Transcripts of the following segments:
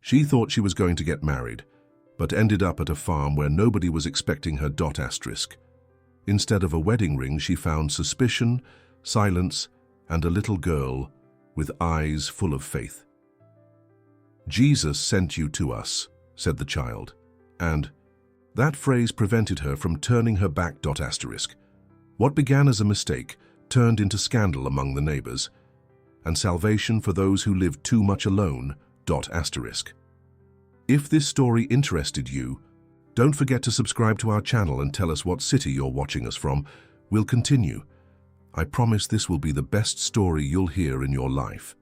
She thought she was going to get married, but ended up at a farm where nobody was expecting her. Asterisk. Instead of a wedding ring, she found suspicion, silence, and a little girl with eyes full of faith. "Jesus sent you to us," said the child, and that phrase prevented her from turning her back. Asterisk. What began as a mistake turned into scandal among the neighbors, and salvation for those who lived too much alone. Asterisk. If this story interested you, don't forget to subscribe to our channel and tell us what city you're watching us from. We'll continue. I promise this will be the best story you'll hear in your life.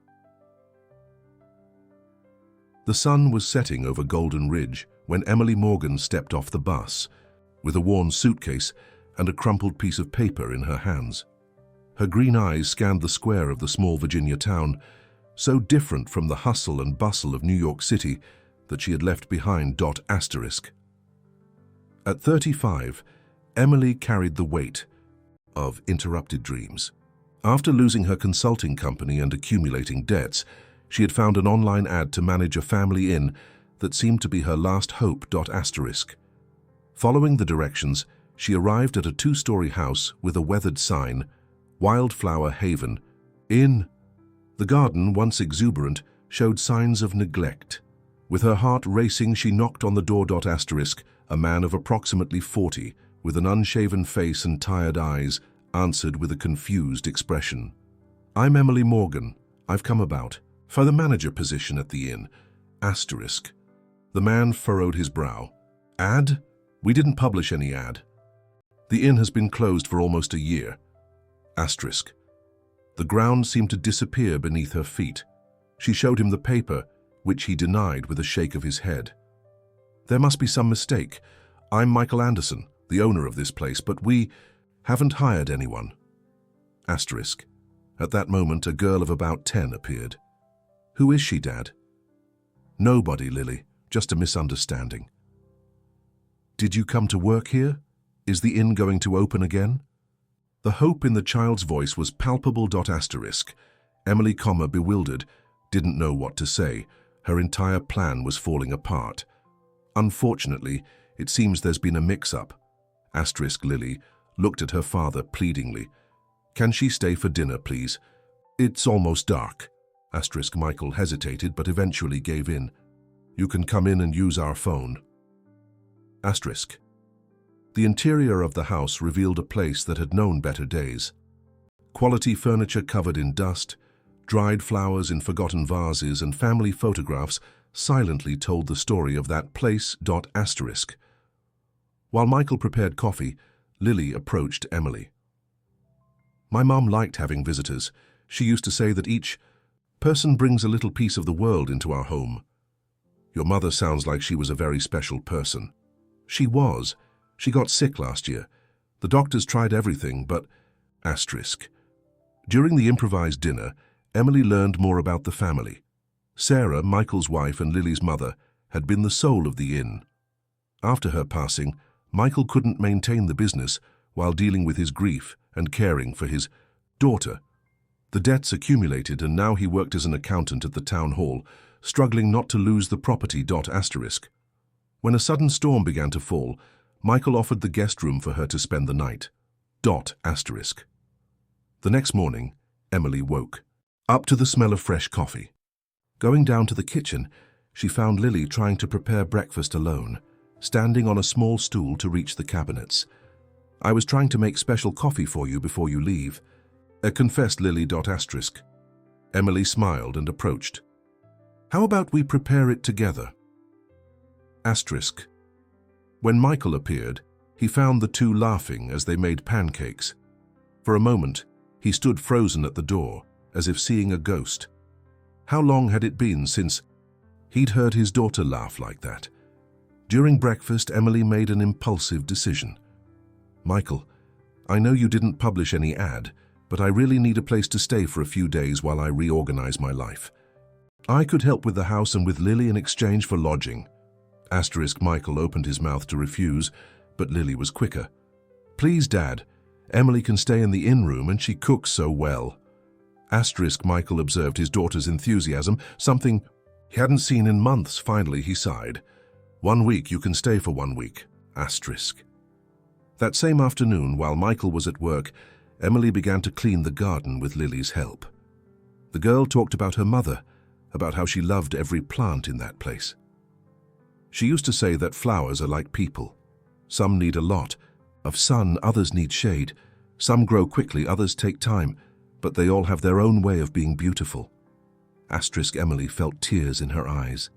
The sun was setting over Golden Ridge when Emily Morgan stepped off the bus, with a worn suitcase and a crumpled piece of paper in her hands. Her green eyes scanned the square of the small Virginia town, so different from the hustle and bustle of New York City that she had left behind. Asterisk. At 35, Emily carried the weight of interrupted dreams. After losing her consulting company and accumulating debts, she had found an online ad to manage a family inn that seemed to be her last hope. Asterisk. Following the directions, she arrived at a 2-story house with a weathered sign, Wildflower Haven Inn. The garden, once exuberant, showed signs of neglect. With her heart racing, she knocked on the door. Asterisk. A man of approximately 40, with an unshaven face and tired eyes, answered with a confused expression. "I'm Emily Morgan. I've come about for the manager position at the inn." Asterisk. The man furrowed his brow. "Ad? We didn't publish any ad. The inn has been closed for almost a year." Asterisk. The ground seemed to disappear beneath her feet. She showed him the paper, which he denied with a shake of his head. "There must be some mistake. I'm Michael Anderson, the owner of this place, but we haven't hired anyone." Asterisk. At that moment, a girl of about 10 appeared. "Who is she, Dad?" "Nobody, Lily. Just a misunderstanding." "Did you come to work here? Is the inn going to open again?" The hope in the child's voice was palpable. Asterisk. Emily, bewildered, didn't know what to say. Her entire plan was falling apart. "Unfortunately, it seems there's been a mix-up." Asterisk. Lily looked at her father pleadingly. "Can she stay for dinner, please? It's almost dark." Asterisk. Michael hesitated but eventually gave in. "You can come in and use our phone." Asterisk. The interior of the house revealed a place that had known better days. Quality furniture covered in dust, dried flowers in forgotten vases, and family photographs silently told the story of that place. Asterisk. While Michael prepared coffee, Lily approached Emily. "My mom liked having visitors. She used to say that each person brings a little piece of the world into our home. Your mother sounds like she was a very special person." "She was. She got sick last year. The doctors tried everything, but..." Asterisk. During the improvised dinner, Emily learned more about the family. Sarah, Michael's wife and Lily's mother, had been the soul of the inn. After her passing, Michael couldn't maintain the business while dealing with his grief and caring for his daughter. The debts accumulated, and now he worked as an accountant at the town hall, struggling not to lose the property. Asterisk. When a sudden storm began to fall, Michael offered the guest room for her to spend the night. Asterisk. The next morning, Emily woke up to the smell of fresh coffee. Going down to the kitchen, she found Lily trying to prepare breakfast alone, standing on a small stool to reach the cabinets. "I was trying to make special coffee for you before you leave," confessed Lily. Asterisk. Emily smiled and approached. "How about we prepare it together?" Asterisk. When Michael appeared, he found the two laughing as they made pancakes. For a moment, he stood frozen at the door, as if seeing a ghost. How long had it been since he'd heard his daughter laugh like that? During breakfast, Emily made an impulsive decision. "Michael, I know you didn't publish any ad, but I really need a place to stay for a few days while I reorganize my life. I could help with the house and with Lily in exchange for lodging." Asterisk. Michael opened his mouth to refuse, but Lily was quicker. "Please, Dad. Emily can stay in the inn room and she cooks so well." Asterisk. Michael observed his daughter's enthusiasm, something he hadn't seen in months. Finally, he sighed. 1 week, you can stay for 1 week. Asterisk. That same afternoon, while Michael was at work, Emily began to clean the garden with Lily's help. The girl talked about her mother, about how she loved every plant in that place. She used to say that flowers are like people. Some need a lot of sun, others need shade. Some grow quickly, others take time, but they all have their own way of being beautiful. Asterisk. Emily felt tears in her eyes.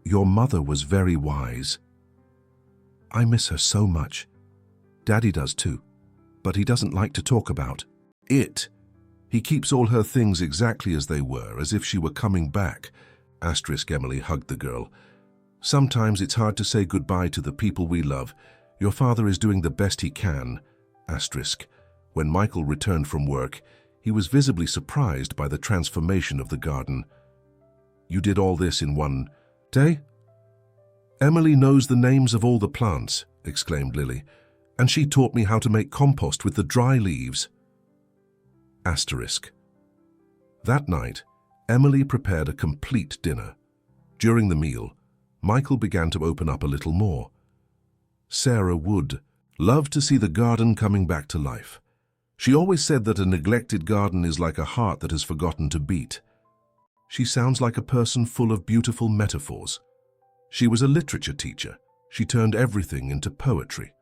Your mother was very wise. I miss her so much. Daddy does too, but he doesn't like to talk about it. He keeps all her things exactly as they were, as if she were coming back. Asterisk. Emily hugged the girl. Sometimes it's hard to say goodbye to the people we love. Your father is doing the best he can. Asterisk. When Michael returned from work, he was visibly surprised by the transformation of the garden. You did all this in 1 day? Emily knows the names of all the plants, exclaimed Lily, and she taught me how to make compost with the dry leaves. Asterisk. That night, Emily prepared a complete dinner. During the meal, Michael began to open up a little more. Sarah would love to see the garden coming back to life. She always said that a neglected garden is like a heart that has forgotten to beat. She sounds like a person full of beautiful metaphors. She was a literature teacher. She turned everything into poetry.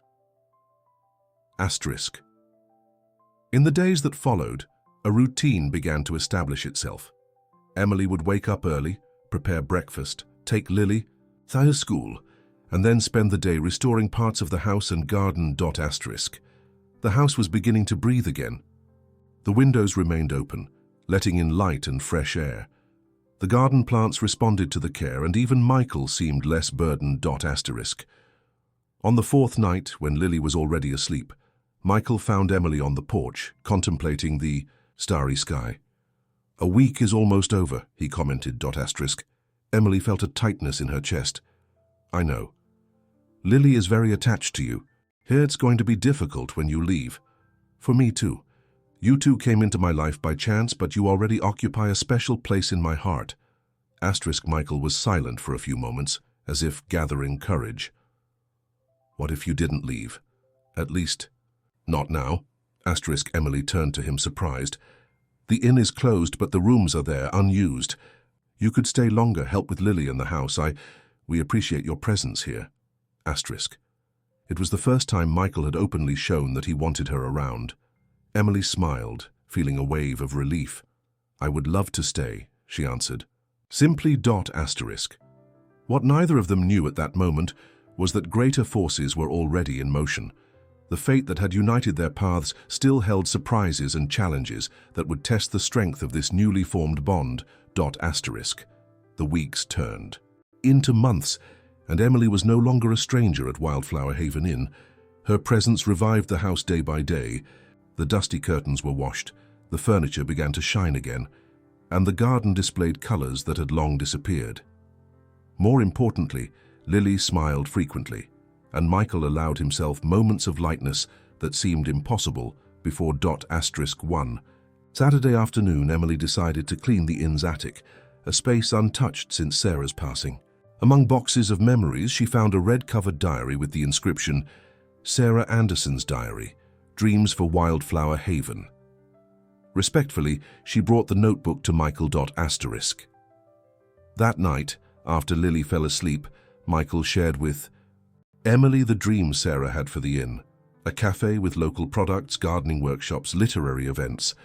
Asterisk. In the days that followed, a routine began to establish itself. Emily would wake up early, prepare breakfast, take Lily to school, and then spend the day restoring parts of the house and garden. Asterisk. The house was beginning to breathe again. The windows remained open, letting in light and fresh air. The garden plants responded to the care, and even Michael seemed less burdened. Asterisk. On the 4th night, when Lily was already asleep, Michael found Emily on the porch, contemplating the starry sky. A week is almost over, he commented. Asterisk. Emily felt a tightness in her chest. I know. Lily is very attached to you. Here it's going to be difficult when you leave. For me too. You two came into my life by chance, but you already occupy a special place in my heart. Asterisk. Michael was silent for a few moments, as if gathering courage. What if you didn't leave? At least, not now. Asterisk. Emily turned to him, surprised. The inn is closed, but the rooms are there, unused. You could stay longer, help with Lily in the house. We appreciate your presence here. Asterisk. It was the first time Michael had openly shown that he wanted her around. Emily smiled, feeling a wave of relief. I would love to stay, she answered. Simply. Asterisk. What neither of them knew at that moment was that greater forces were already in motion. The fate that had united their paths still held surprises and challenges that would test the strength of this newly formed bond. Asterisk. The weeks turned into months, and Emily was no longer a stranger at Wildflower Haven Inn. Her presence revived the house day by day. The dusty curtains were washed, the furniture began to shine again, and the garden displayed colors that had long disappeared. More importantly, Lily smiled frequently, and Michael allowed himself moments of lightness that seemed impossible before. Asterisk. 1. Saturday afternoon, Emily decided to clean the inn's attic, a space untouched since Sarah's passing. Among boxes of memories, she found a red-covered diary with the inscription, Sarah Anderson's Diary, Dreams for Wildflower Haven. Respectfully, she brought the notebook to Michael. Asterisk. That night, after Lily fell asleep, Michael shared with Emily the dream Sarah had for the inn. A cafe with local products, gardening workshops, literary events.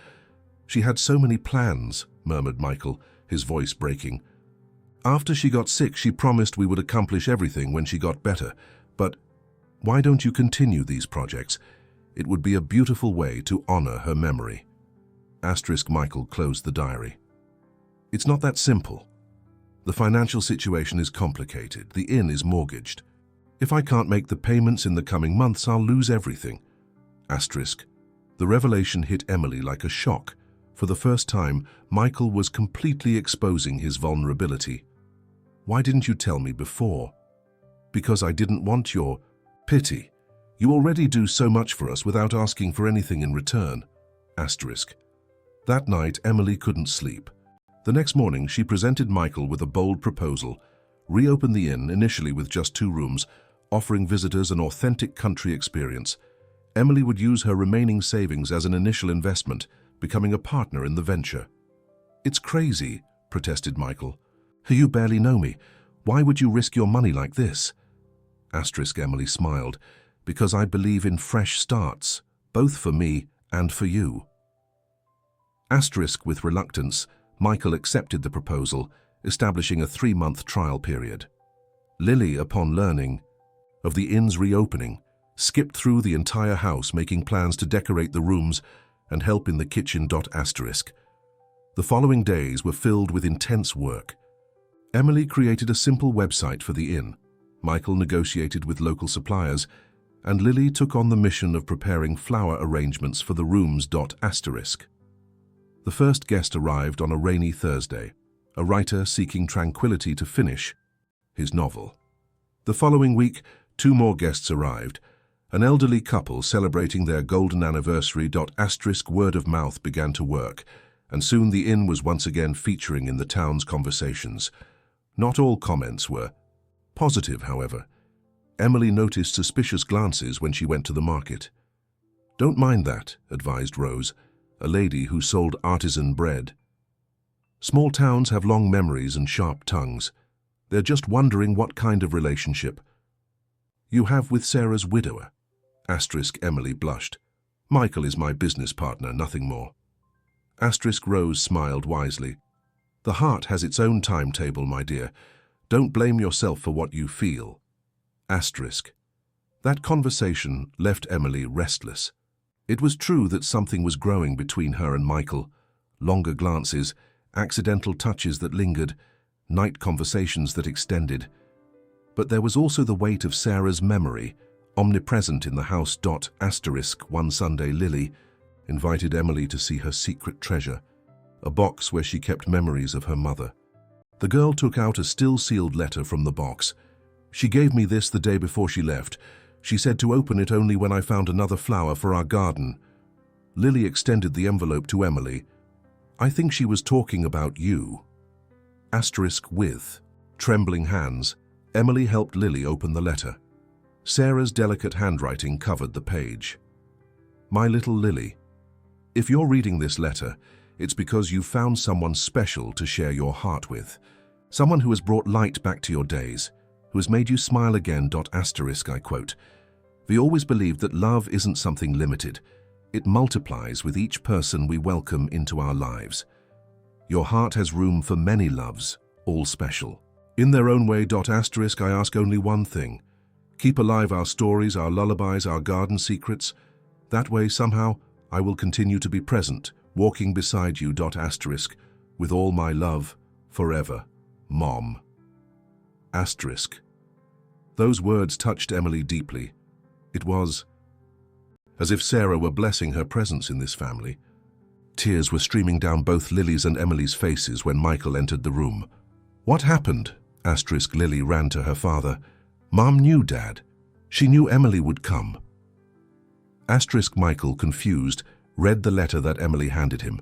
She had so many plans, murmured Michael, his voice breaking. After she got sick, she promised we would accomplish everything when she got better. But why don't you continue these projects? It would be a beautiful way to honor her memory. Asterisk. Michael closed the diary. It's not that simple. The financial situation is complicated. The inn is mortgaged. If I can't make the payments in the coming months, I'll lose everything. Asterisk. The revelation hit Emily like a shock. For the first time, Michael was completely exposing his vulnerability. Why didn't you tell me before? Because I didn't want your pity. You already do so much for us without asking for anything in return. Asterisk. That night, Emily couldn't sleep. The next morning, she presented Michael with a bold proposal: reopen the inn, initially with just 2 rooms, offering visitors an authentic country experience. Emily would use her remaining savings as an initial investment, becoming a partner in the venture. "It's crazy," protested Michael. "You barely know me. Why would you risk your money like this?" Emily smiled. "Because I believe in fresh starts, both for me and for you." With reluctance, Michael accepted the proposal, establishing a 3-month trial period. Lily, upon learning of the inn's reopening, skipped through the entire house, making plans to decorate the rooms and help in the kitchen. The following days were filled with intense work. Emily created a simple website for the inn. Michael negotiated with local suppliers, and Lily took on the mission of preparing flower arrangements for the rooms. The first guest arrived on a rainy Thursday, a writer seeking tranquility to finish his novel. The following week, 2 more guests arrived, an elderly couple celebrating their golden anniversary. Word of mouth began to work, and soon the inn was once again featuring in the town's conversations. Not all comments were positive, however. Emily noticed suspicious glances when she went to the market. "Don't mind that," advised Rose, a lady who sold artisan bread. "Small towns have long memories and sharp tongues. They're just wondering what kind of relationship you have with Sarah's widower." Emily blushed. "Michael is my business partner, nothing more." Rose smiled wisely. "The heart has its own timetable, my dear. Don't blame yourself for what you feel." That conversation left Emily restless. It was true that something was growing between her and Michael. Longer glances, accidental touches that lingered, night conversations that extended. But there was also the weight of Sarah's memory, omnipresent in the house. One Sunday, Lily invited Emily to see her secret treasure, a box where she kept memories of her mother. The girl took out a still-sealed letter from the box. "She gave me this the day before she left. She said to open it only when I found another flower for our garden." Lily extended the envelope to Emily. "I think she was talking about you." With trembling hands, Emily helped Lily open the letter. Sarah's delicate handwriting covered the page. "My little Lily, if you're reading this letter, it's because you've found someone special to share your heart with. Someone who has brought light back to your days, who has made you smile again. I quote, "We always believed that love isn't something limited. It multiplies with each person we welcome into our lives. Your heart has room for many loves, all special. In their own way. I ask only one thing. Keep alive our stories, our lullabies, our garden secrets. That way, somehow, I will continue to be present, walking beside you. With all my love, forever, Mom." Those words touched Emily deeply. It was as if Sarah were blessing her presence in this family. Tears were streaming down both Lily's and Emily's faces when Michael entered the room. "What happened?" Lily ran to her father. "Mom knew, Dad. She knew Emily would come." Michael, confused, read the letter that Emily handed him.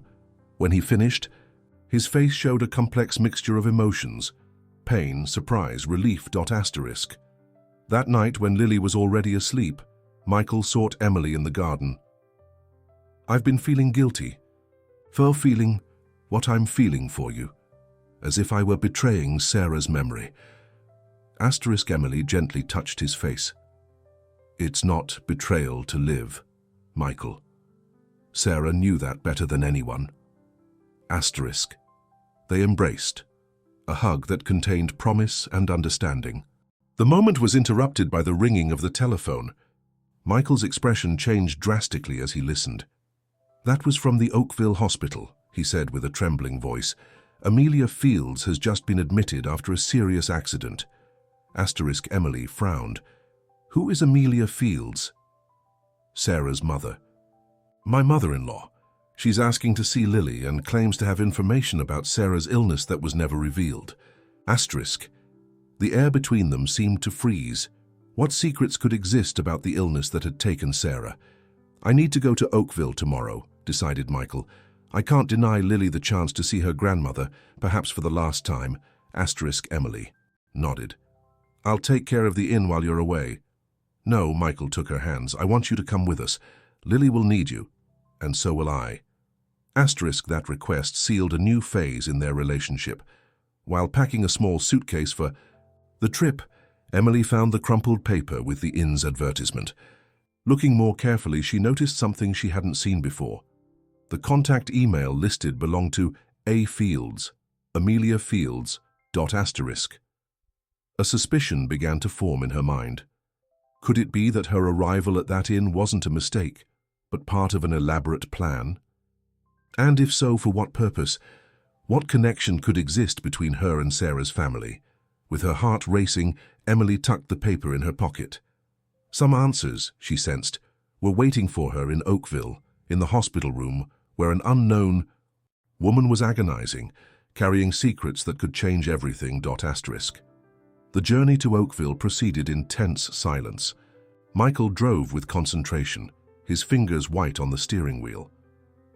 When he finished, his face showed a complex mixture of emotions: pain, surprise, relief. That night, when Lily was already asleep, Michael sought Emily in the garden. "I've been feeling guilty for feeling what I'm feeling for you, as if I were betraying Sarah's memory." Emily gently touched his face. "It's not betrayal to live, Michael. Sarah knew that better than anyone." They embraced, a hug that contained promise and understanding. The moment was interrupted by the ringing of the telephone. Michael's expression changed drastically as he listened. "That was from the Oakville Hospital," he said with a trembling voice. "Amelia Fields has just been admitted after a serious accident." Emily frowned. "Who is Amelia Fields?" "Sarah's mother." "My mother-in-law. She's asking to see Lily and claims to have information about Sarah's illness that was never revealed." The air between them seemed to freeze. What secrets could exist about the illness that had taken Sarah? "I need to go to Oakville tomorrow," decided Michael. I can't deny Lily the chance to see her grandmother, perhaps for the last time. Emily nodded. I'll take care of the inn while you're away. No, Michael took her hands. I want you to come with us. Lily will need you, and so will I. That request sealed a new phase in their relationship. While packing a small suitcase for the trip, Emily found the crumpled paper with the inn's advertisement. Looking more carefully, she noticed something she hadn't seen before. The contact email listed belonged to A. Fields, Amelia Fields. A suspicion began to form in her mind. Could it be that her arrival at that inn wasn't a mistake, but part of an elaborate plan? And if so, for what purpose? What connection could exist between her and Sarah's family? With her heart racing, Emily tucked the paper in her pocket. Some answers, she sensed, were waiting for her in Oakville, in the hospital room, where an unknown woman was agonizing, carrying secrets that could change everything. The journey to Oakville proceeded in tense silence. Michael drove with concentration, his fingers white on the steering wheel.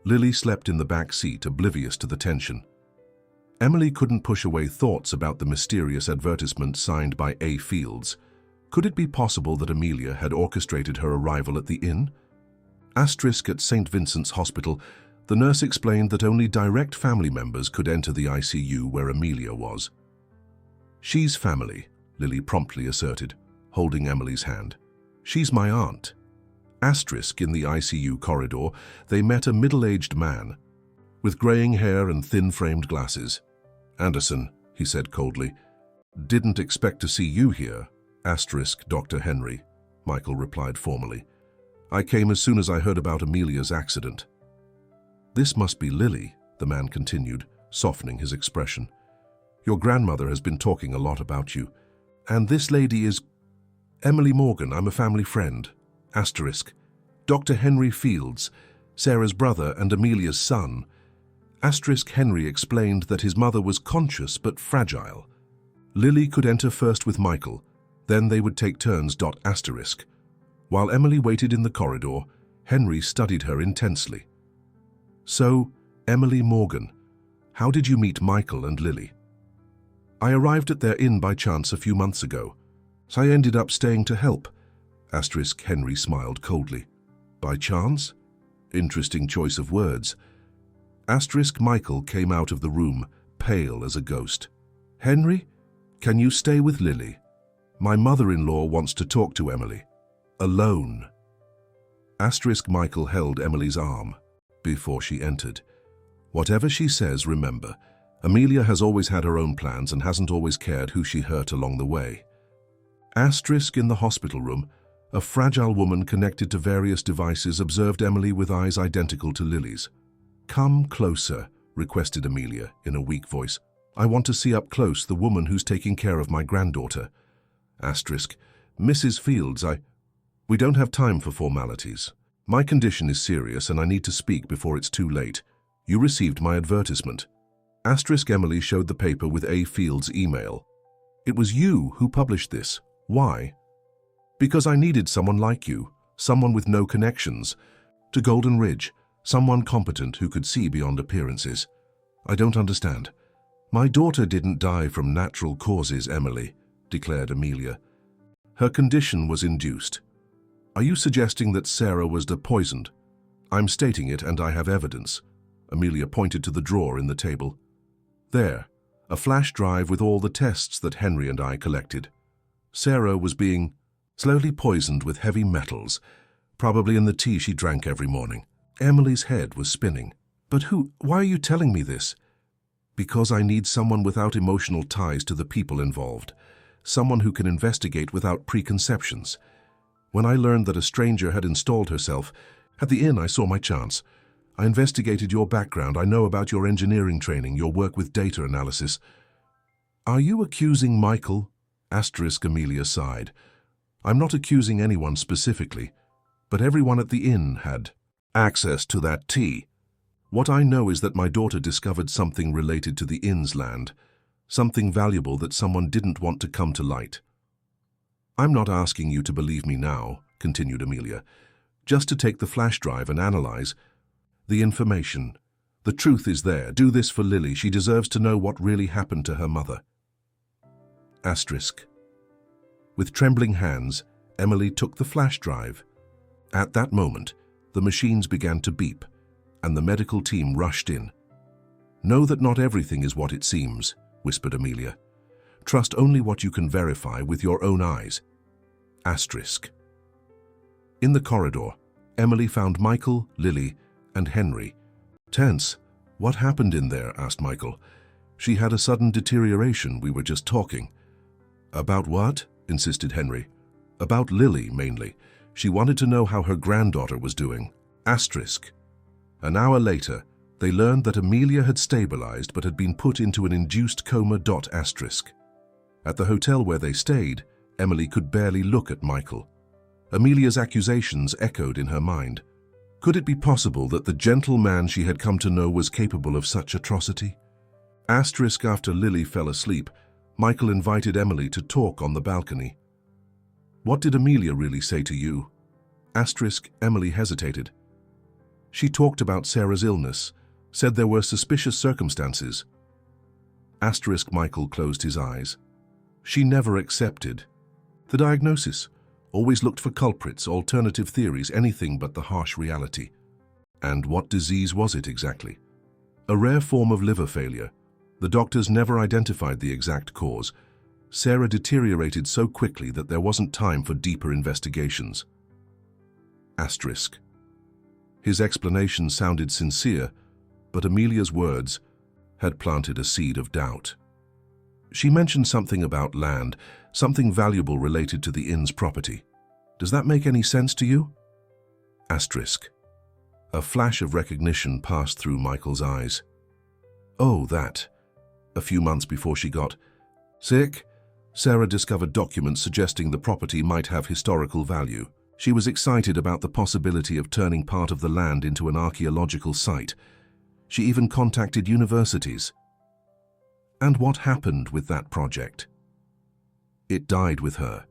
Lily slept in the back seat, oblivious to the tension. Emily couldn't push away thoughts about the mysterious advertisement signed by A. Fields. Could it be possible that Amelia had orchestrated her arrival at the inn? At St. Vincent's Hospital, the nurse explained that only direct family members could enter the ICU where Amelia was. She's family, Lily promptly asserted, holding Emily's hand. She's my aunt. In the ICU corridor, they met a middle-aged man, with graying hair and thin-framed glasses. Anderson, he said coldly. Didn't expect to see you here. Dr. Henry, Michael replied formally. I came as soon as I heard about Amelia's accident. This must be Lily, the man continued, softening his expression. Your grandmother has been talking a lot about you. And this lady is Emily Morgan. I'm a family friend. Dr. Henry Fields, Sarah's brother and Amelia's son. Henry explained that his mother was conscious but fragile. Lily could enter first with Michael, then they would take turns. While Emily waited in the corridor, Henry studied her intensely. So, Emily Morgan, how did you meet Michael and Lily? I arrived at their inn by chance a few months ago, so I ended up staying to help. Henry smiled coldly. By chance? Interesting choice of words. Michael came out of the room, pale as a ghost. Henry, can you stay with Lily? My mother-in-law wants to talk to Emily. Alone. Michael held Emily's arm before she entered. Whatever she says, remember, Amelia has always had her own plans and hasn't always cared who she hurt along the way. In the hospital room, a fragile woman connected to various devices observed Emily with eyes identical to Lily's. Come closer, requested Amelia in a weak voice. I want to see up close the woman who's taking care of my granddaughter. Mrs. Fields, We don't have time for formalities. My condition is serious and I need to speak before it's too late. You received my advertisement. Emily showed the paper with A. Fields' email. It was you who published this. Why? Because I needed someone like you, someone with no connections, to Golden Ridge, someone competent who could see beyond appearances. I don't understand. My daughter didn't die from natural causes, Emily, declared Amelia. Her condition was induced. Are you suggesting that Sarah was poisoned? I'm stating it and I have evidence. Amelia pointed to the drawer in the table. There, a flash drive with all the tests that Henry and I collected. Sarah was being slowly poisoned with heavy metals, probably in the tea she drank every morning. Emily's head was spinning. But why are you telling me this? Because I need someone without emotional ties to the people involved, someone who can investigate without preconceptions. When I learned that a stranger had installed herself at the inn, I saw my chance. I investigated your background. I know about your engineering training, your work with data analysis. Are you accusing Michael? Amelia sighed. I'm not accusing anyone specifically, but everyone at the inn had access to that tea. What I know is that my daughter discovered something related to the inn's land, something valuable that someone didn't want to come to light. I'm not asking you to believe me now, continued Amelia, just to take the flash drive and analyze the information. The truth is there. Do this for Lily. She deserves to know what really happened to her mother. Asterisk. With trembling hands, Emily took the flash drive. At that moment, the machines began to beep, and the medical team rushed in. "Know that not everything is what it seems," whispered Amelia. "Trust only what you can verify with your own eyes." Asterisk. In the corridor, Emily found Michael, Lily, and Henry. "Tense. What happened in there?" asked Michael. "She had a sudden deterioration. We were just talking." "About what?" insisted Henry. "About Lily, mainly. She wanted to know how her granddaughter was doing." Asterisk. An hour later, they learned that Amelia had stabilized but had been put into an induced coma. Asterisk. At the hotel where they stayed, Emily could barely look at Michael. Amelia's accusations echoed in her mind. Could it be possible that the gentle man she had come to know was capable of such atrocity? Asterisk. After Lily fell asleep, Michael invited Emily to talk on the balcony. "What did Amelia really say to you?" Asterisk. Emily hesitated. "She talked about Sarah's illness, said there were suspicious circumstances." Asterisk. Michael closed his eyes. "She never accepted the diagnosis. Always looked for culprits, alternative theories, anything but the harsh reality." "And what disease was it exactly?" "A rare form of liver failure. The doctors never identified the exact cause. Sarah deteriorated so quickly that there wasn't time for deeper investigations." Asterisk. His explanation sounded sincere, but Amelia's words had planted a seed of doubt. "She mentioned something about land, something valuable related to the inn's property. Does that make any sense to you?" Asterisk. A flash of recognition passed through Michael's eyes. "Oh, that. A few months before she got sick, Sarah discovered documents suggesting the property might have historical value. She was excited about the possibility of turning part of the land into an archaeological site. She even contacted universities." "And what happened with that project?" "It died with her.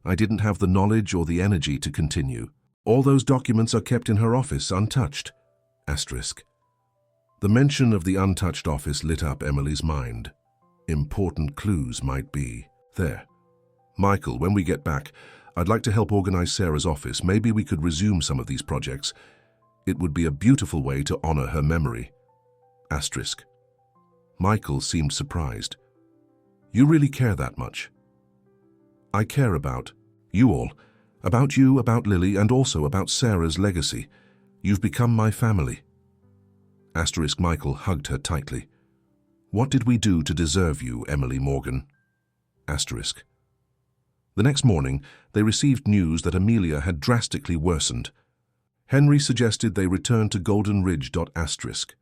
I didn't have the knowledge or the energy to continue. All those documents are kept in her office, untouched." Asterisk. The mention of the untouched office lit up Emily's mind. Important clues might be there. "Michael, when we get back, I'd like to help organize Sarah's office. Maybe we could resume some of these projects. It would be a beautiful way to honor her memory." Asterisk. Michael seemed surprised. "You really care that much?" "I care about you all. About you, about Lily, and also about Sarah's legacy. You've become my family." Asterisk. Michael hugged her tightly. "What did we do to deserve you, Emily Morgan?" Asterisk. The next morning, they received news that Amelia had drastically worsened. Henry suggested they return to Golden Ridge. Asterisk.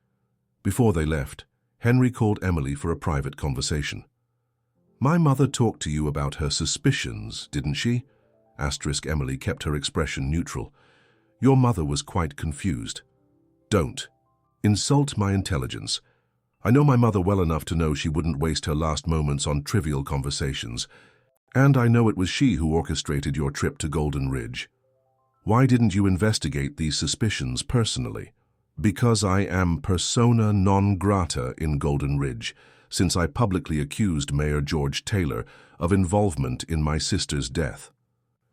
Before they left, Henry called Emily for a private conversation. "My mother talked to you about her suspicions, didn't she?" Asterisk. Emily kept her expression neutral. "Your mother was quite confused." "Don't insult my intelligence. I know my mother well enough to know she wouldn't waste her last moments on trivial conversations. And I know it was she who orchestrated your trip to Golden Ridge. Why didn't you investigate these suspicions personally?" "Because I am persona non grata in Golden Ridge, since I publicly accused Mayor George Taylor of involvement in my sister's death.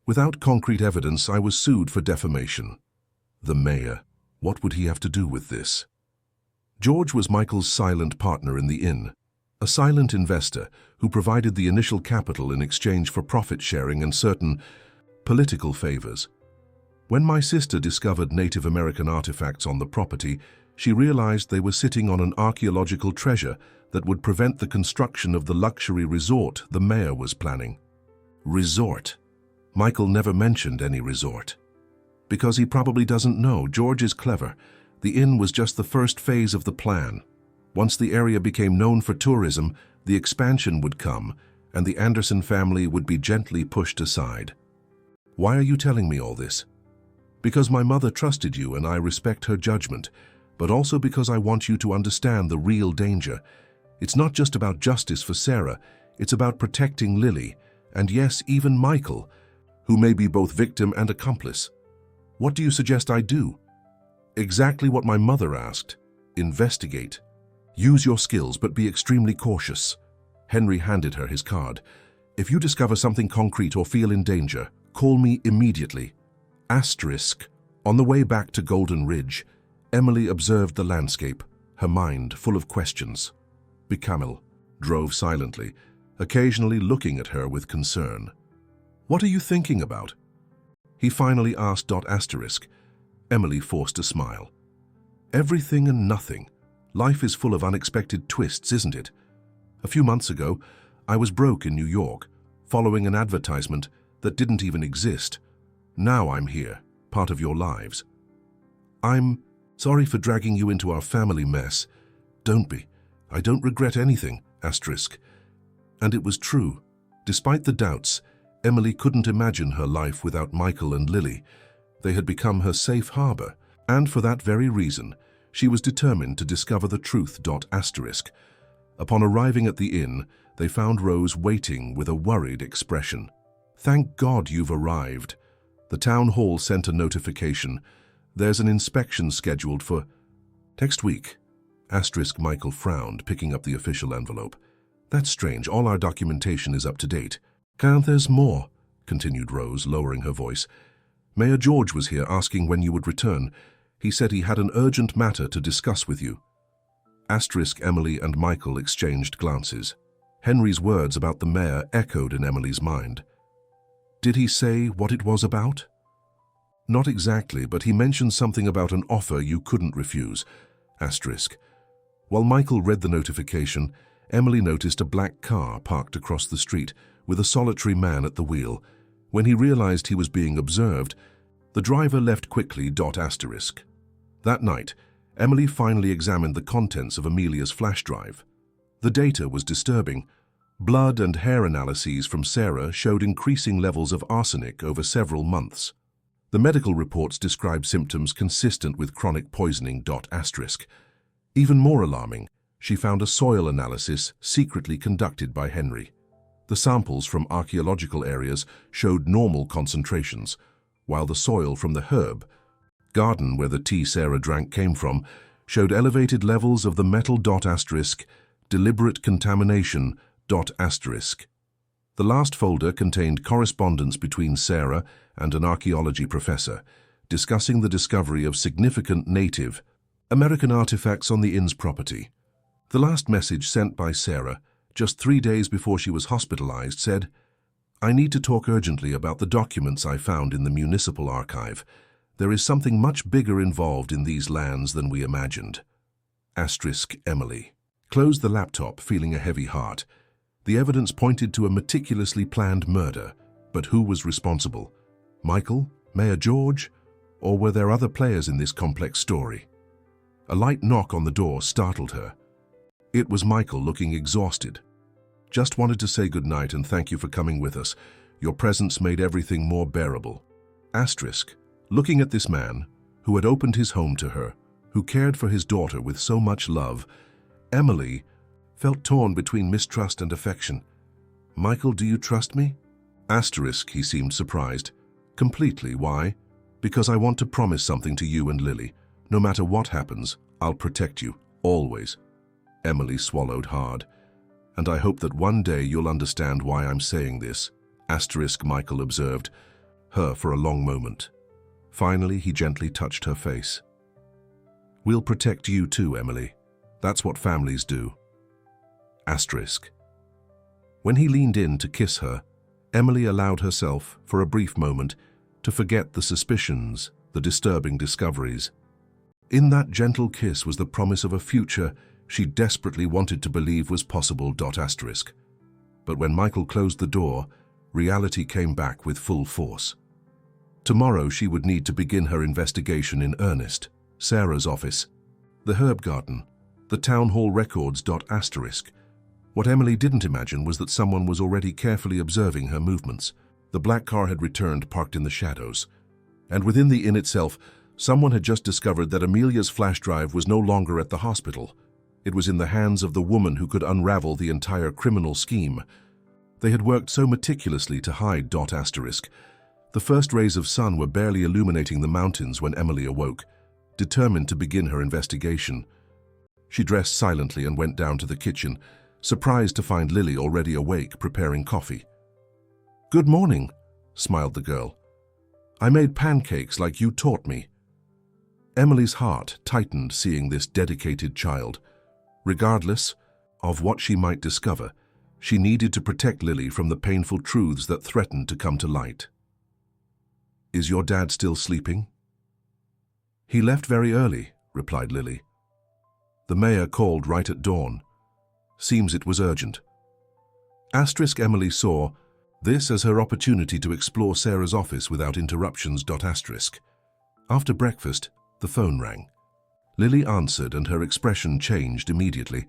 Without concrete evidence, I was sued for defamation." "The mayor. What would he have to do with this?" George was Michael's silent partner in the inn, a silent investor who provided the initial capital in exchange for profit sharing and certain political favors. When my sister discovered Native American artifacts on the property, she realized they were sitting on an archaeological treasure that would prevent the construction of the luxury resort the mayor was planning. Resort? Michael never mentioned any resort. Because he probably doesn't know. George is clever. The inn was just the first phase of the plan. Once the area became known for tourism, the expansion would come, and the Anderson family would be gently pushed aside. "Why are you telling me all this?" "Because my mother trusted you and I respect her judgment, but also because I want you to understand the real danger. It's not just about justice for Sarah, it's about protecting Lily, and yes, even Michael, who may be both victim and accomplice. What do you suggest I do?" "Exactly what my mother asked. Investigate. Use your skills, but be extremely cautious. Henry handed her his card. If you discover something concrete or feel in danger, call me immediately. Asterisk. On the way back to Golden Ridge, Emily observed the landscape, her mind full of questions. Bicamel drove silently, occasionally looking at her with concern. What are you thinking about? He finally asked. Asterisk. Emily forced a smile. Everything and nothing. Life is full of unexpected twists, isn't it? A few months ago, I was broke in New York, following an advertisement that didn't even exist. Now I'm here, part of your lives. I'm sorry for dragging you into our family mess. Don't be. I don't regret anything. Asterisk. And it was true. Despite the doubts, Emily couldn't imagine her life without Michael and Lily. They had become her safe harbor, and for that very reason, she was determined to discover the truth. Asterisk. Upon arriving at the inn, they found Rose waiting with a worried expression. Thank God you've arrived. The town hall sent a notification. There's an inspection scheduled for next week. Asterisk. Michael frowned, picking up the official envelope. That's strange. All our documentation is up to date. Can't there's more, continued Rose, lowering her voice. Mayor George was here asking when you would return. He said he had an urgent matter to discuss with you. Asterisk. Emily and Michael exchanged glances. Henry's words about the mayor echoed in Emily's mind. Did he say what it was about? Not exactly, but he mentioned something about an offer you couldn't refuse. Asterisk. While Michael read the notification, Emily noticed a black car parked across the street with a solitary man at the wheel. When he realized he was being observed, the driver left quickly. Asterisk. That night, Emily finally examined the contents of Amelia's flash drive. The data was disturbing. Blood and hair analyses from Sarah showed increasing levels of arsenic over several months. The medical reports described symptoms consistent with chronic poisoning. Asterisk. Even more alarming, she found a soil analysis secretly conducted by Henry. The samples from archaeological areas showed normal concentrations, while the soil from the herb garden where the tea Sarah drank came from showed elevated levels of the metal. Asterisk. Deliberate contamination. Asterisk. The last folder contained correspondence between Sarah and an archaeology professor, discussing the discovery of significant Native American artifacts on the inn's property. The last message sent by Sarah, just 3 days before she was hospitalized, said, I need to talk urgently about the documents I found in the municipal archive. There is something much bigger involved in these lands than we imagined. Asterisk. Emily closed the laptop, feeling a heavy heart. The evidence pointed to a meticulously planned murder, but who was responsible? Michael? Mayor George? Or were there other players in this complex story? A light knock on the door startled her. It was Michael, looking exhausted. Just wanted to say goodnight and thank you for coming with us. Your presence made everything more bearable. Asterisk. Looking at this man, who had opened his home to her, who cared for his daughter with so much love, Emily felt torn between mistrust and affection. Michael, do you trust me? Asterisk. He seemed surprised. Completely. Why? Because I want to promise something to you and Lily. No matter what happens, I'll protect you, always. Emily swallowed hard. And I hope that one day you'll understand why I'm saying this. Asterisk. Michael observed her for a long moment. Finally, he gently touched her face. We'll protect you too, Emily. That's what families do. Asterisk. When he leaned in to kiss her, Emily allowed herself, for a brief moment, to forget the suspicions, the disturbing discoveries. In that gentle kiss was the promise of a future she desperately wanted to believe was possible. Asterisk. But when Michael closed the door, reality came back with full force. Tomorrow she would need to begin her investigation in earnest. Sarah's office, the herb garden, the town hall records. Asterisk. What Emily didn't imagine was that someone was already carefully observing her movements. The black car had returned, parked in the shadows. And within the inn itself, someone had just discovered that Amelia's flash drive was no longer at the hospital. It was in the hands of the woman who could unravel the entire criminal scheme. They had worked so meticulously to hide. Asterisk. The first rays of sun were barely illuminating the mountains when Emily awoke, determined to begin her investigation. She dressed silently and went down to the kitchen, surprised to find Lily already awake, preparing coffee. "Good morning," smiled the girl. "I made pancakes like you taught me." Emily's heart tightened seeing this dedicated child. Regardless of what she might discover, she needed to protect Lily from the painful truths that threatened to come to light. "Is your dad still sleeping?" "He left very early," replied Lily. "The mayor called right at dawn. Seems it was urgent." Emily saw this as her opportunity to explore Sarah's office without interruptions. After breakfast, the phone rang. Lily answered and her expression changed immediately.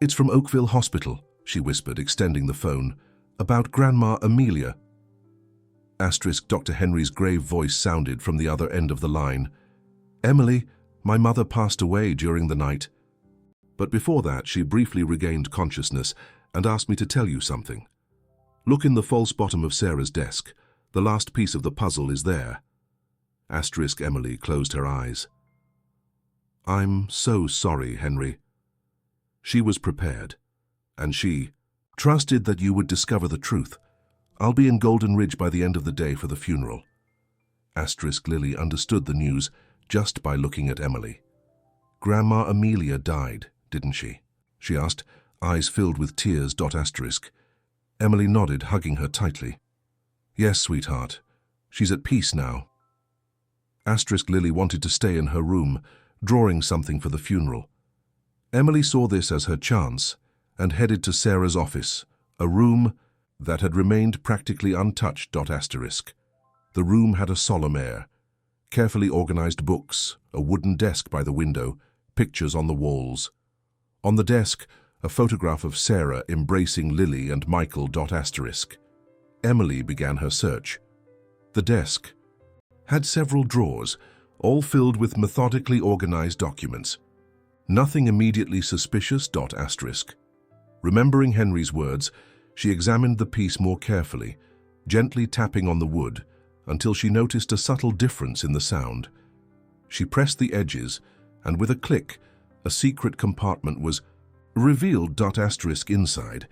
"It's from Oakville Hospital," she whispered, extending the phone. "About Grandma Amelia." Dr. Henry's grave voice sounded from the other end of the line. "Emily, my mother passed away during the night. But before that, she briefly regained consciousness and asked me to tell you something. Look in the false bottom of Sarah's desk. The last piece of the puzzle is there." Emily closed her eyes. "I'm so sorry, Henry." She was prepared, and she trusted that you would discover the truth. "I'll be in Golden Ridge by the end of the day for the funeral." Lily understood the news just by looking at Emily. "Grandma Amelia died, didn't she?" she asked, eyes filled with tears. Emily nodded, hugging her tightly. "Yes, sweetheart. She's at peace now." Lily wanted to stay in her room, drawing something for the funeral. Emily saw this as her chance and headed to Sarah's office, a room that had remained practically untouched. The room had a solemn air. Carefully organized books, a wooden desk by the window, pictures on the walls. On the desk, a photograph of Sarah embracing Lily and Michael. Emily began her search. The desk had several drawers, all filled with methodically organized documents. Nothing immediately suspicious. Remembering Henry's words, she examined the piece more carefully, gently tapping on the wood until she noticed a subtle difference in the sound. She pressed the edges, and with a click, a secret compartment was revealed. Inside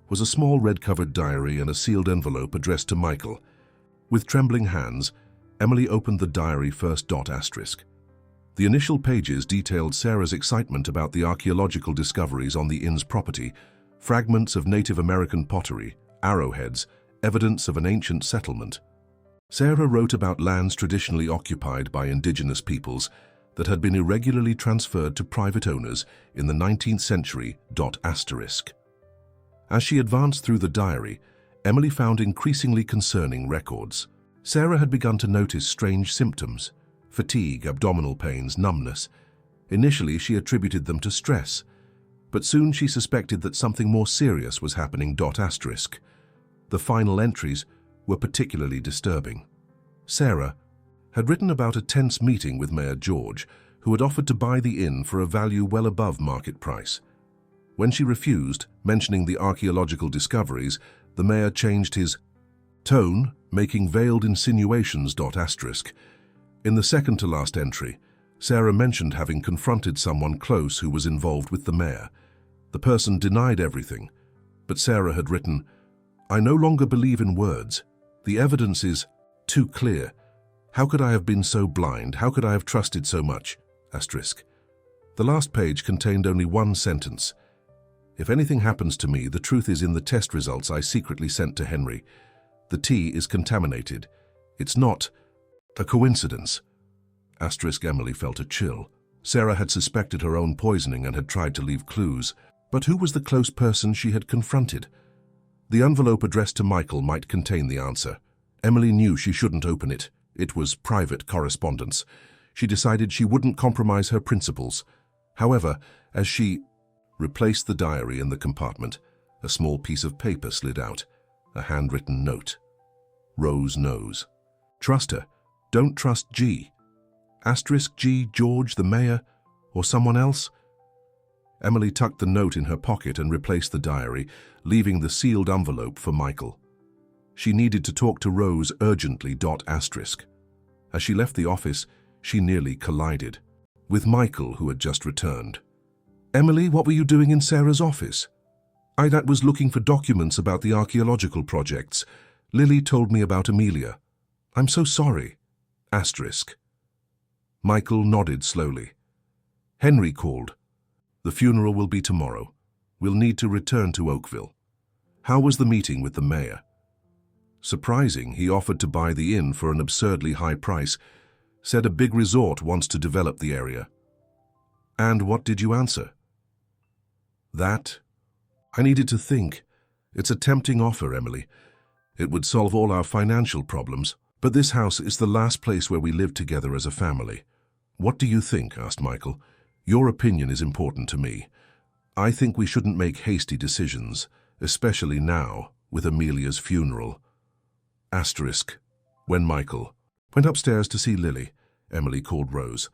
was a small red-covered diary and a sealed envelope addressed to Michael. With trembling hands, Emily opened the diary first. The initial pages detailed Sarah's excitement about the archaeological discoveries on the inn's property, fragments of Native American pottery, arrowheads, evidence of an ancient settlement. Sarah wrote about lands traditionally occupied by indigenous peoples that had been irregularly transferred to private owners in the 19th century. As she advanced through the diary, Emily found increasingly concerning records. Sarah had begun to notice strange symptoms: fatigue, abdominal pains, numbness. Initially, she attributed them to stress, but soon she suspected that something more serious was happening. The final entries were particularly disturbing. Sarah had written about a tense meeting with Mayor George, who had offered to buy the inn for a value well above market price. When she refused, mentioning the archaeological discoveries, the mayor changed his tone, making veiled insinuations. In the second-to-last entry, Sarah mentioned having confronted someone close who was involved with the mayor. The person denied everything, but Sarah had written, "I no longer believe in words. The evidence is too clear. How could I have been so blind? How could I have trusted so much?" The last page contained only one sentence. "If anything happens to me, the truth is in the test results I secretly sent to Henry. The tea is contaminated. It's not a coincidence." Emily felt a chill. Sarah had suspected her own poisoning and had tried to leave clues. But who was the close person she had confronted? The envelope addressed to Michael might contain the answer. Emily knew she shouldn't open it. It was private correspondence. She decided she wouldn't compromise her principles. However, as she replaced the diary in the compartment, a small piece of paper slid out, a handwritten note. Rose knows. Trust her. Don't trust G. G, George, the mayor, or someone else? Emily tucked the note in her pocket and replaced the diary, leaving the sealed envelope for Michael. She needed to talk to Rose urgently. As she left the office, she nearly collided with Michael, who had just returned. Emily, what were you doing in Sarah's office? I was looking for documents about the archaeological projects. Lily told me about Amelia. I'm so sorry. Asterisk. Michael nodded slowly. Henry called. The funeral will be tomorrow. We'll need to return to Oakville. How was the meeting with the mayor? Surprising, he offered to buy the inn for an absurdly high price, said a big resort wants to develop the area. And what did you answer? That? I needed to think. It's a tempting offer, Emily. It would solve all our financial problems, but this house is the last place where we live together as a family. What do you think? Asked Michael. Your opinion is important to me. I think we shouldn't make hasty decisions, especially now, with Amelia's funeral. Asterisk. When Michael went upstairs to see Lily, Emily called Rose.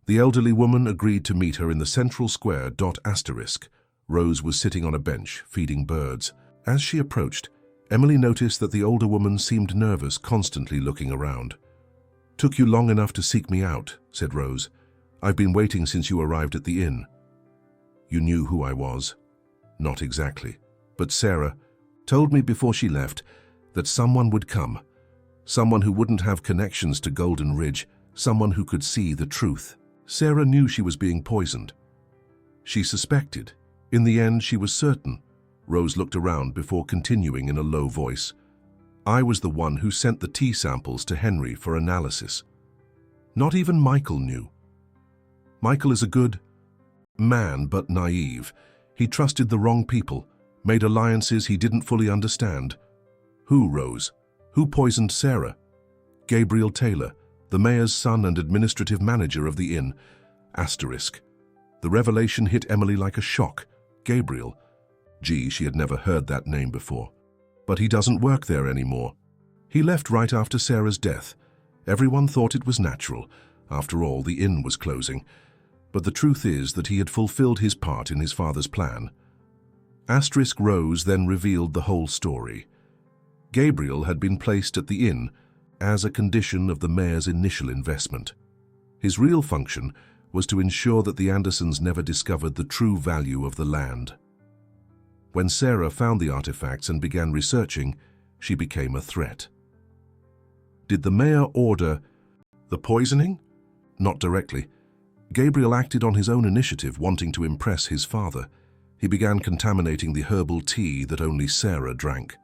The elderly woman agreed to meet her in the central square. Asterisk. Rose was sitting on a bench, feeding birds. As she approached, Emily noticed that the older woman seemed nervous, constantly looking around. Took you long enough to seek me out, said Rose. I've been waiting since you arrived at the inn. You knew who I was? Not exactly, but Sarah told me before she left that someone would come, someone who wouldn't have connections to Golden Ridge, someone who could see the truth. Sarah knew she was being poisoned. She suspected. In the end, she was certain. Rose looked around before continuing in a low voice. I was the one who sent the tea samples to Henry for analysis. Not even Michael knew. Michael is a good man, but naive. He trusted the wrong people, made alliances he didn't fully understand. Who, Rose? Who poisoned Sarah? Gabriel Taylor, the mayor's son and administrative manager of the inn. Asterisk. The revelation hit Emily like a shock. Gabriel. Gee, she had never heard that name before. But he doesn't work there anymore. He left right after Sarah's death. Everyone thought it was natural. After all, the inn was closing. But the truth is that he had fulfilled his part in his father's plan. Asterisk. Rose then revealed the whole story. Gabriel had been placed at the inn as a condition of the mayor's initial investment. His real function was to ensure that the Andersons never discovered the true value of the land. When Sarah found the artifacts and began researching, she became a threat. Did the mayor order the poisoning? Not directly. Gabriel acted on his own initiative, wanting to impress his father. He began contaminating the herbal tea that only Sarah drank.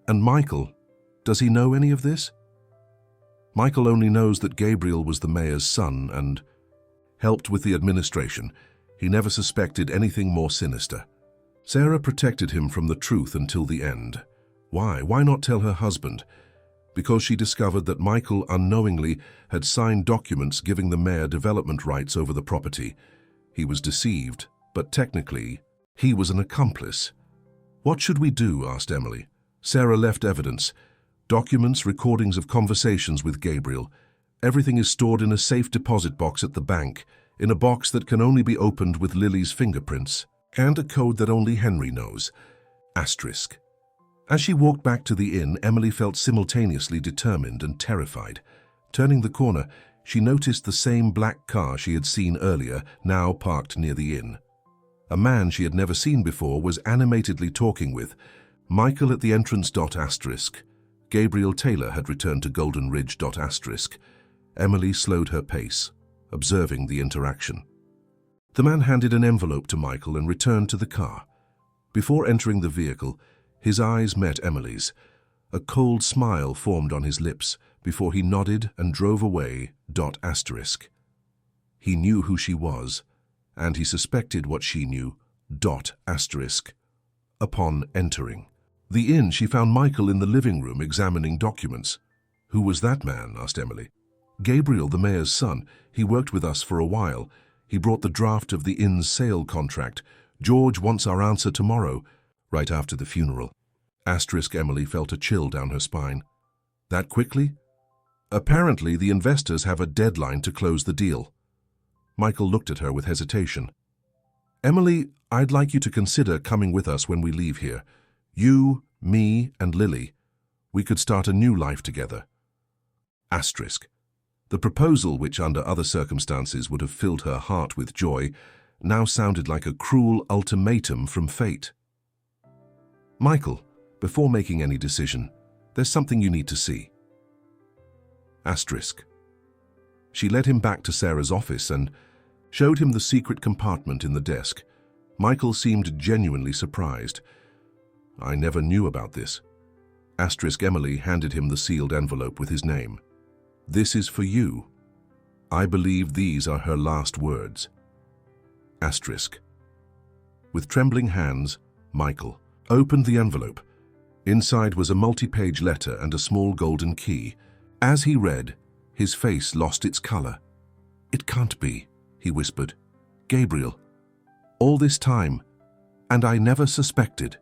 And Michael, does he know any of this? Michael only knows that Gabriel was the mayor's son and helped with the administration. He never suspected anything more sinister. Sarah protected him from the truth until the end. Why? Why not tell her husband? Because she discovered that Michael unknowingly had signed documents giving the mayor development rights over the property. He was deceived, but technically, he was an accomplice. What should we do? Asked Emily. Sarah left evidence. Documents, recordings of conversations with Gabriel. Everything is stored in a safe deposit box at the bank, in a box that can only be opened with Lily's fingerprints, and a code that only Henry knows. Asterisk. As she walked back to the inn, Emily felt simultaneously determined and terrified. Turning the corner, she noticed the same black car she had seen earlier, now parked near the inn. A man she had never seen before was animatedly talking with Michael at the entrance. Asterisk. Gabriel Taylor had returned to Golden Ridge. Asterisk. Emily slowed her pace, observing the interaction. The man handed an envelope to Michael and returned to the car. Before entering the vehicle, his eyes met Emily's. A cold smile formed on his lips before he nodded and drove away. Asterisk. He knew who she was, and he suspected what she knew. Asterisk. Upon entering the inn, she found Michael in the living room examining documents. Who was that man? Asked Emily. Gabriel, the mayor's son. He worked with us for a while. He brought the draft of the inn's sale contract. George wants our answer tomorrow, right after the funeral. Asterisk. Emily felt a chill down her spine. That quickly? Apparently, the investors have a deadline to close the deal. Michael looked at her with hesitation. Emily, I'd like you to consider coming with us when we leave here. You, me, and Lily. We could start a new life together. Asterisk. The proposal, which under other circumstances would have filled her heart with joy, now sounded like a cruel ultimatum from fate. "Michael, before making any decision, there's something you need to see." Asterisk. She led him back to Sarah's office and showed him the secret compartment in the desk. Michael seemed genuinely surprised. "I never knew about this." Asterisk. Emily handed him the sealed envelope with his name. "This is for you. I believe these are her last words." Asterisk. With trembling hands, Michael opened the envelope. Inside was a multi-page letter and a small golden key. As he read, his face lost its color. "It can't be," he whispered. "Gabriel. All this time, and I never suspected."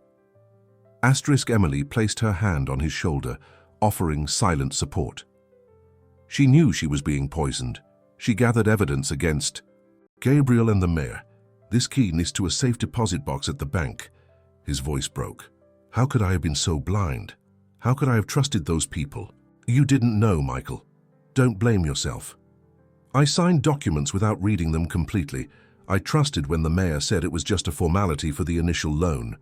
Asterisk. Emily placed her hand on his shoulder, offering silent support. She knew she was being poisoned. She gathered evidence against Gabriel and the mayor. "This key is to a safe deposit box at the bank." His voice broke. "How could I have been so blind? How could I have trusted those people?" "You didn't know, Michael. Don't blame yourself. I signed documents without reading them completely. I trusted when the mayor said it was just a formality for the initial loan.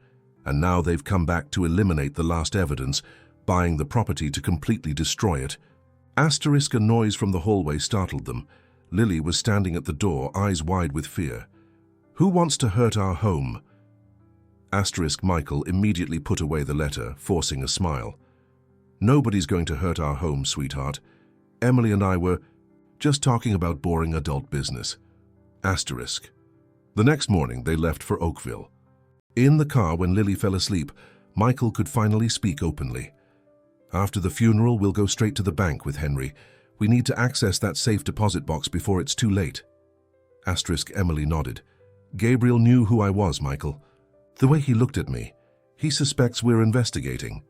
And now they've come back to eliminate the last evidence, buying the property to completely destroy it." Asterisk. A noise from the hallway startled them. Lily was standing at the door, eyes wide with fear. "Who wants to hurt our home?" Asterisk. Michael immediately put away the letter, forcing a smile. "Nobody's going to hurt our home, sweetheart. Emily and I were just talking about boring adult business." Asterisk. The next morning, they left for Oakville. In the car, when Lily fell asleep, Michael could finally speak openly. "After the funeral, we'll go straight to the bank with Henry. We need to access that safe deposit box before it's too late." Asterisk. Emily nodded. "Gabriel knew who I was, Michael. The way he looked at me, he suspects we're investigating.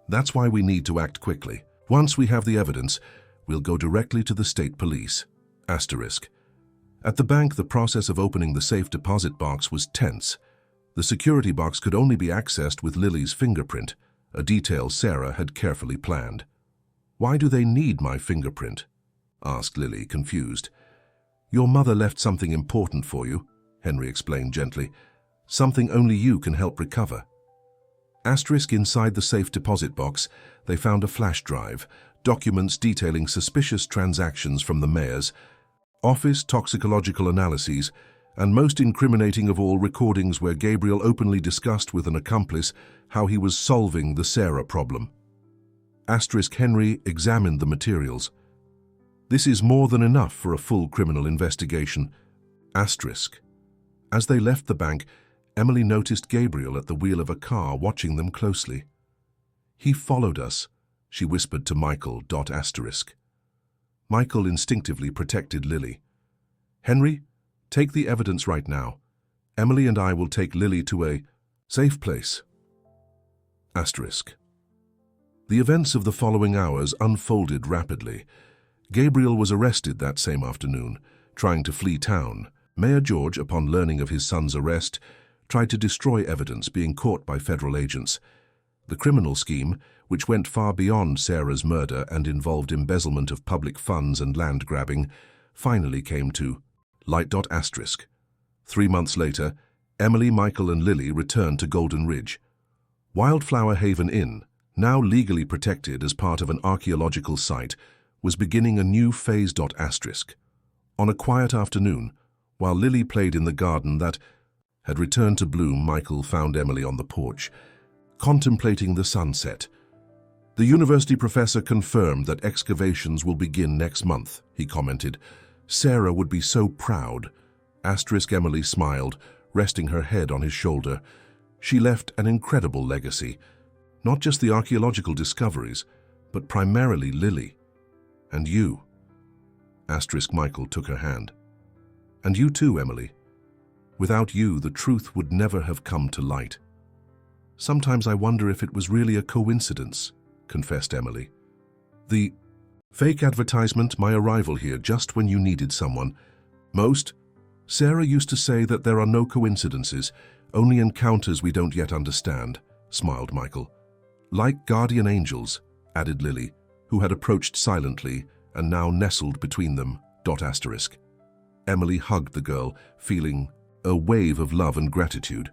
That's why we need to act quickly. Once we have the evidence, we'll go directly to the state police." Asterisk. At the bank, the process of opening the safe deposit box was tense. The security box could only be accessed with Lily's fingerprint, a detail Sarah had carefully planned. "Why do they need my fingerprint?" asked Lily, confused. "Your mother left something important for you," Henry explained gently. "Something only you can help recover." Asterisk. Inside the safe deposit box, they found a flash drive, documents detailing suspicious transactions from the mayor's office, toxicological analyses, and most incriminating of all, recordings where Gabriel openly discussed with an accomplice how he was solving the Sarah problem. Asterisk. Henry examined the materials. "This is more than enough for a full criminal investigation." Asterisk. As they left the bank, Emily noticed Gabriel at the wheel of a car watching them closely. "He followed us," she whispered to Michael. Asterisk. Michael instinctively protected Lily. "Henry, take the evidence right now. Emily and I will take Lily to a safe place." Asterisk. The events of the following hours unfolded rapidly. Gabriel was arrested that same afternoon, trying to flee town. Mayor George, upon learning of his son's arrest, tried to destroy evidence, being caught by federal agents. The criminal scheme, which went far beyond Sarah's murder and involved embezzlement of public funds and land grabbing, finally came to light. Asterisk. 3 months later, Emily, Michael, and Lily returned to Golden Ridge. Wildflower Haven Inn, now legally protected as part of an archaeological site, was beginning a new phase. Asterisk. On a quiet afternoon, while Lily played in the garden that had returned to bloom, Michael found Emily on the porch, contemplating the sunset. "The university professor confirmed that excavations will begin next month," he commented. "Sarah would be so proud." Asterisk. Emily smiled, resting her head on his shoulder. She left an incredible legacy. Not just the archaeological discoveries, but primarily Lily. "And you." Asterisk. Michael took her hand. "And you too, Emily. Without you, the truth would never have come to light." "Sometimes I wonder if it was really a coincidence," confessed Emily. "The fake advertisement, my arrival here just when you needed someone. Sarah used to say that there are no coincidences, only encounters we don't yet understand," smiled Michael. "Like guardian angels," added Lily, who had approached silently and now nestled between them. Asterisk. Emily hugged the girl, feeling a wave of love and gratitude.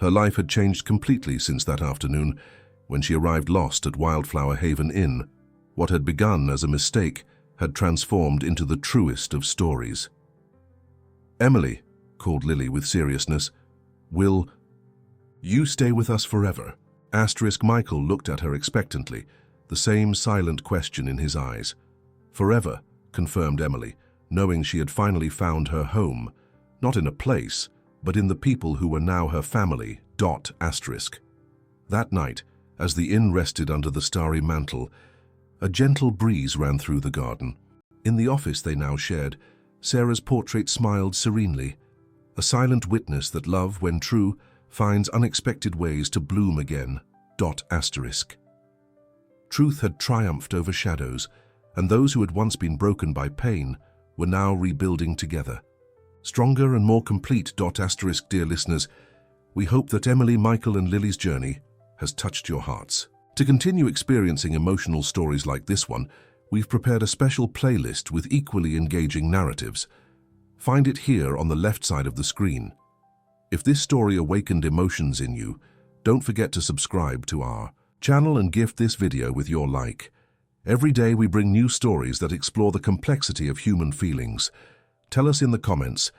Her life had changed completely since that afternoon when she arrived lost at Wildflower Haven Inn. What had begun as a mistake had transformed into the truest of stories. "Emily," called Lily with seriousness, "will you stay with us forever?" Michael looked at her expectantly, the same silent question in his eyes. "Forever," confirmed Emily, knowing she had finally found her home, not in a place, but in the people who were now her family. That night, as the inn rested under the starry mantle, a gentle breeze ran through the garden. In the office they now shared, Sarah's portrait smiled serenely, a silent witness that love, when true, finds unexpected ways to bloom again. Truth had triumphed over shadows, and those who had once been broken by pain were now rebuilding together. Stronger and more complete. Dear listeners, we hope that Emily, Michael and Lily's journey has touched your hearts. To continue experiencing emotional stories like this one, we've prepared a special playlist with equally engaging narratives. Find it here on the left side of the screen. If this story awakened emotions in you, don't forget to subscribe to our channel and gift this video with your like. Every day we bring new stories that explore the complexity of human feelings. Tell us in the comments